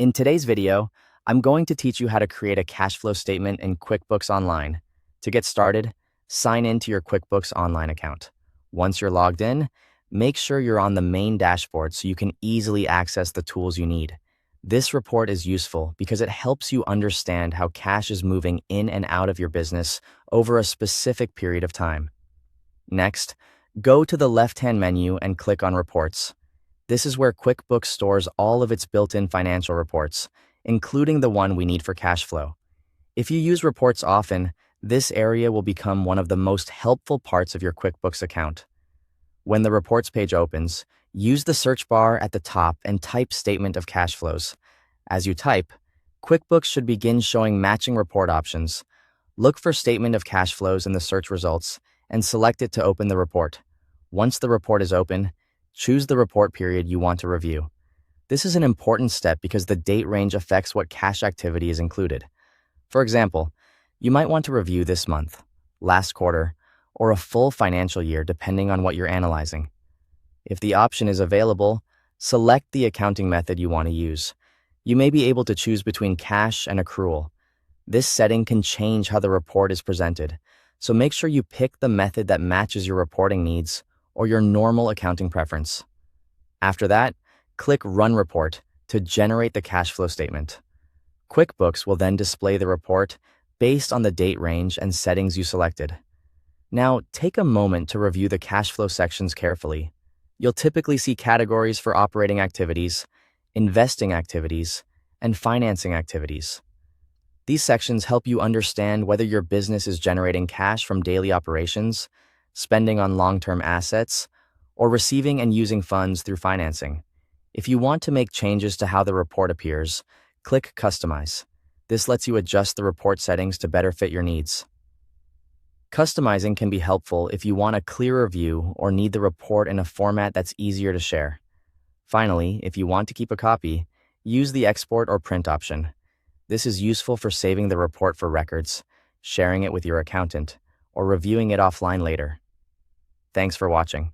In today's video, I'm going to teach you how to create a cash flow statement in QuickBooks Online. To get started, sign in to your QuickBooks Online account. Once you're logged in, make sure you're on the main dashboard so you can easily access the tools you need. This report is useful because it helps you understand how cash is moving in and out of your business over a specific period of time. Next, go to the left-hand menu and click on Reports. This is where QuickBooks stores all of its built-in financial reports, including the one we need for cash flow. If you use reports often, this area will become one of the most helpful parts of your QuickBooks account. When the Reports page opens, use the search bar at the top and type Statement of Cash Flows. As you type, QuickBooks should begin showing matching report options. Look for Statement of Cash Flows in the search results and select it to open the report. Once the report is open, choose the report period you want to review. This is an important step because the date range affects what cash activity is included. For example, you might want to review this month, last quarter, or a full financial year depending on what you're analyzing. If the option is available, select the accounting method you want to use. You may be able to choose between cash and accrual. This setting can change how the report is presented, so make sure you pick the method that matches your reporting needs or your normal accounting preference. After that, click Run Report to generate the cash flow statement. QuickBooks will then display the report based on the date range and settings you selected. Now, take a moment to review the cash flow sections carefully. You'll typically see categories for operating activities, investing activities, and financing activities. These sections help you understand whether your business is generating cash from daily operations, spending on long-term assets, or receiving and using funds through financing. If you want to make changes to how the report appears, click Customize. This lets you adjust the report settings to better fit your needs. Customizing can be helpful if you want a clearer view or need the report in a format that's easier to share. Finally, if you want to keep a copy, use the Export or Print option. This is useful for saving the report for records, sharing it with your accountant, or reviewing it offline later. Thanks for watching.